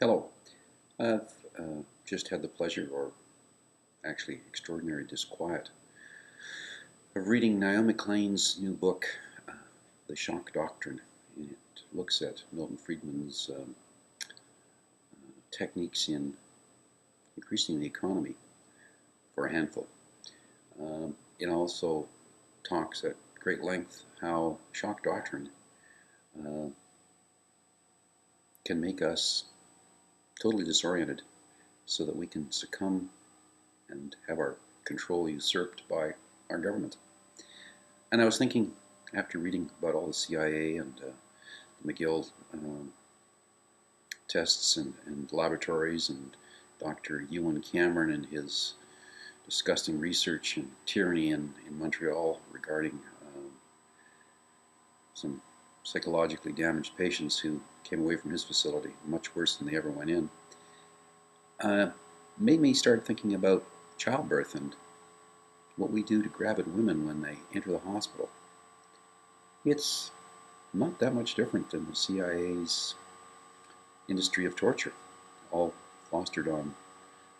Hello. I've just had the pleasure, or actually extraordinary disquiet, of reading Niall McLean's new book, uh, The Shock Doctrine. And it looks at Milton Friedman's techniques in increasing the economy for a handful. It also talks at great length how shock doctrine uh, can make us totally disoriented so that we can succumb and have our control usurped by our government. And I was thinking, after reading about all the CIA and the McGill tests and laboratories, and Dr. Ewen Cameron and his disgusting research and tyranny in Montreal regarding some psychologically damaged patients who came away from his facility much worse than they ever went in, uh, made me start thinking about childbirth and what we do to grab at women when they enter the hospital. It's not that much different than the CIA's industry of torture, all fostered on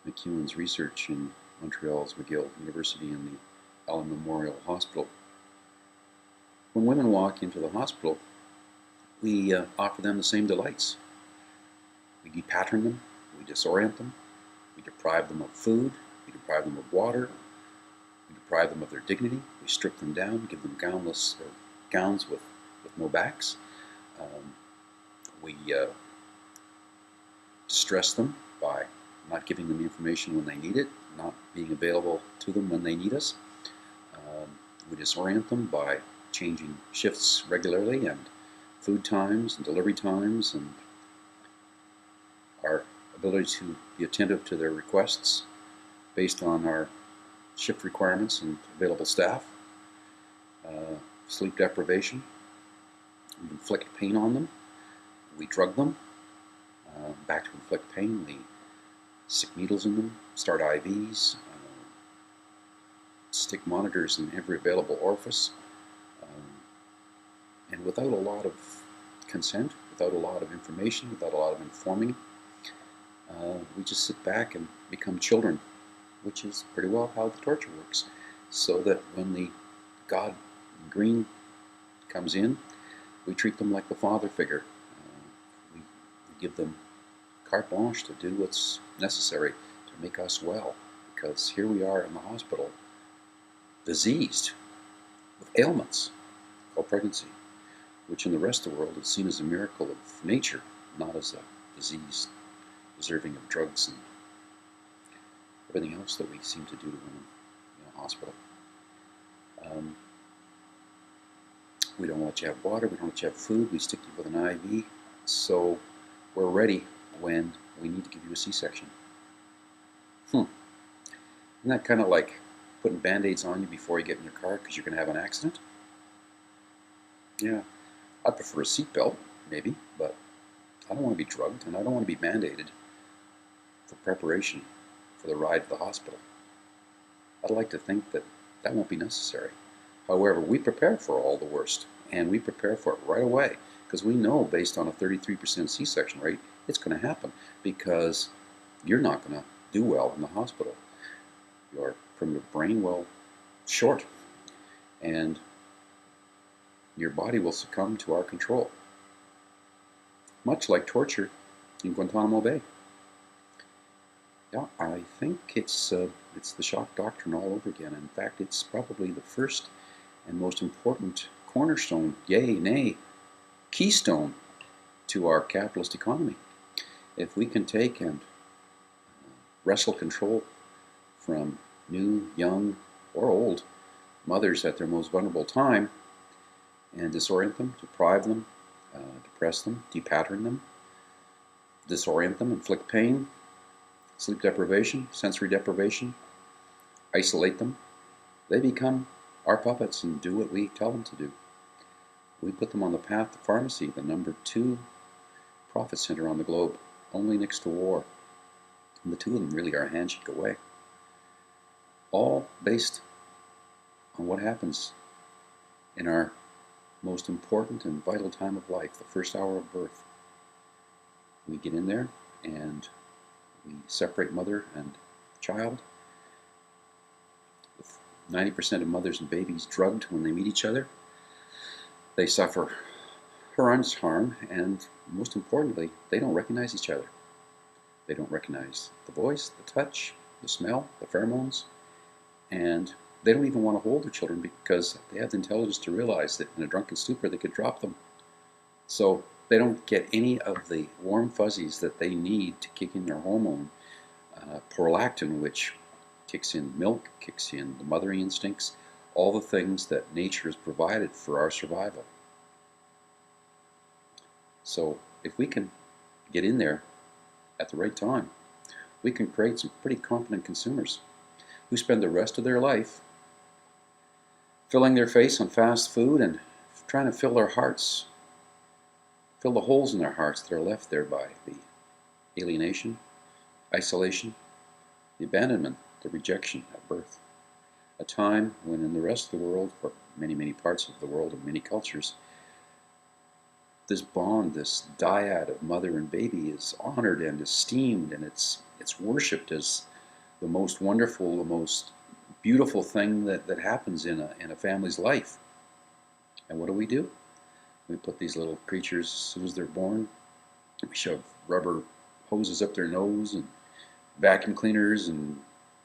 McEwen's research in Montreal's McGill University and the Allen Memorial Hospital. When women walk into the hospital, we offer them the same delights. We depattern them, we disorient them, we deprive them of food, we deprive them of water, we deprive them of their dignity, we strip them down, give them gowns with no backs. We distress them by not giving them the information when they need it, not being available to them when they need us. We disorient them by changing shifts regularly and food times and delivery times, and our ability to be attentive to their requests based on our shift requirements and available staff. Sleep deprivation. We inflict pain on them. We drug them. Back to inflict pain, we stick needles in them, start IVs, stick monitors in every available orifice, and without a lot of consent, without a lot of information, without a lot of informing, we just sit back and become children, which is pretty well how the torture works. So that when the God in green comes in, we treat them like the father figure. We give them carte blanche to do what's necessary to make us well, because here we are in the hospital, diseased with ailments called pregnancy, which in the rest of the world is seen as a miracle of nature, not as a disease deserving of drugs and everything else that we seem to do to women in a hospital. We don't let you have water, we don't let you have food, we stick you with an IV, so we're ready when we need to give you a C-section. Isn't that kind of like putting Band-Aids on you before you get in your car because you're going to have an accident? Yeah, I'd prefer a seatbelt, maybe, but I don't want to be drugged and I don't want to be Band-Aided for preparation for the ride to the hospital. I'd like to think that that won't be necessary. However, we prepare for all the worst, and we prepare for it right away, because we know based on a 33% C-section rate, it's going to happen, because you're not going to do well in the hospital. Your primitive brain will short, and your body will succumb to our control, much like torture in Guantanamo Bay. Yeah, I think it's the shock doctrine all over again. In fact, it's probably the first and most important cornerstone, yay, nay, keystone to our capitalist economy. If we can take and wrestle control from new, young, or old mothers at their most vulnerable time and disorient them, deprive them, depress them, depattern them, disorient them, inflict pain, sleep deprivation, sensory deprivation, isolate them, they become our puppets and do what we tell them to do. We put them on the path to pharmacy, the #2 profit center on the globe, only next to war. And the two of them really are a handshake away. All based on what happens in our most important and vital time of life, the first hour of birth. We get in there, and we separate mother and child. With 90% of mothers and babies drugged when they meet each other, they suffer horrendous harm, and most importantly, they don't recognize each other. They don't recognize the voice, the touch, the smell, the pheromones, and they don't even want to hold their children because they have the intelligence to realize that in a drunken stupor they could drop them. So they don't get any of the warm fuzzies that they need to kick in their hormone, prolactin, which kicks in milk, kicks in the mothering instincts, all the things that nature has provided for our survival. So if we can get in there at the right time, we can create some pretty competent consumers who spend the rest of their life filling their face on fast food and trying to fill their hearts, fill the holes in their hearts that are left there by the alienation, isolation, the abandonment, the rejection at birth. A time when in the rest of the world, or many, many parts of the world and many cultures, this bond, this dyad of mother and baby is honored and esteemed, and it's worshipped as the most wonderful, the most beautiful thing that happens in a family's life. And what do? We put these little creatures, as soon as they're born, we shove rubber hoses up their nose and vacuum cleaners and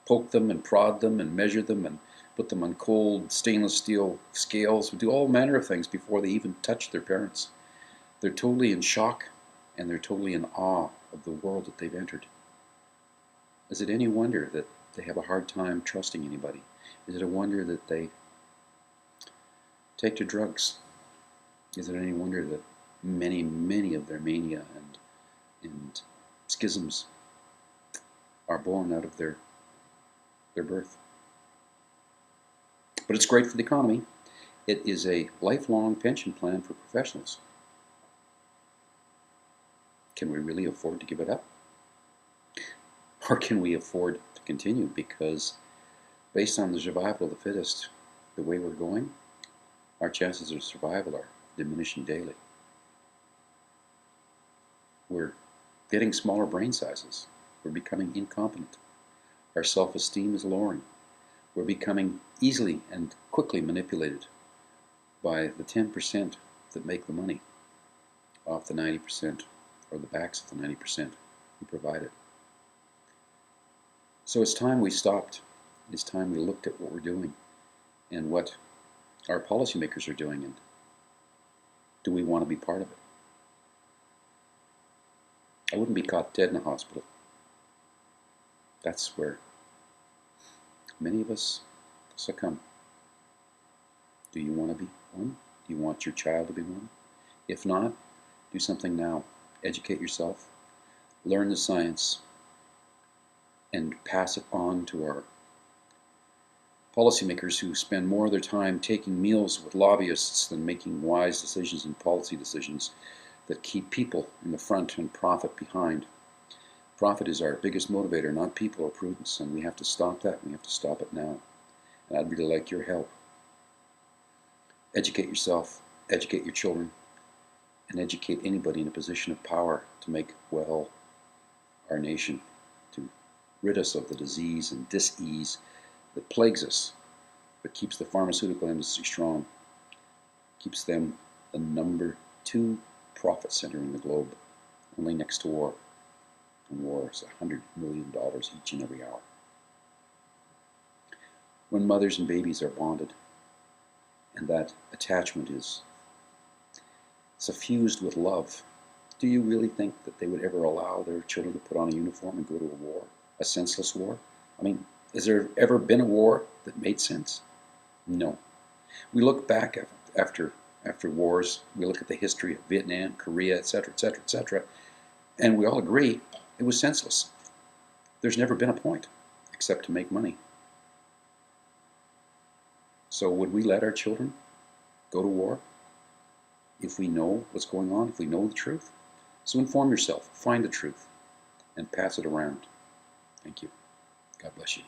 poke them and prod them and measure them and put them on cold stainless steel scales. We do all manner of things before they even touch their parents. They're totally in shock and they're totally in awe of the world that they've entered. Is it any wonder that they have a hard time trusting anybody? Is it a wonder that they take to drugs? Is it any wonder that many, many of their mania and schisms are born out of their birth? But it's great for the economy. It is a lifelong pension plan for professionals. Can we really afford to give it up? Or can we afford to continue? Because based on the survival of the fittest, the way we're going, our chances of survival are diminishing daily. We're getting smaller brain sizes. We're becoming incompetent. Our self-esteem is lowering. We're becoming easily and quickly manipulated by the 10% that make the money off the 90% or the backs of the 90% who provide it. So it's time we stopped. It's time we looked at what we're doing and what our policymakers are doing, and do we want to be part of it? I wouldn't be caught dead in a hospital. That's where many of us succumb. Do you want to be one? Do you want your child to be one? If not, do something now. Educate yourself, learn the science, and pass it on to our policymakers who spend more of their time taking meals with lobbyists than making wise decisions and policy decisions that keep people in the front and profit behind. Profit is our biggest motivator, not people or prudence, and we have to stop that. We have to stop it now. And I'd really like your help. Educate yourself, educate your children, and educate anybody in a position of power to make well our nation, to rid us of the disease and dis-ease that plagues us, but keeps the pharmaceutical industry strong, keeps them the number 2 profit center in the globe, only next to war. And war is $100 million each and every hour. When mothers and babies are bonded, and that attachment is suffused with love, do you really think that they would ever allow their children to put on a uniform and go to a war, a senseless war? I mean, has there ever been a war that made sense? No. We look back after wars, we look at the history of Vietnam, Korea, etc., etc., etc., and we all agree it was senseless. There's never been a point except to make money. So would we let our children go to war if we know what's going on, if we know the truth? So inform yourself, find the truth, and pass it around. Thank you. God bless you.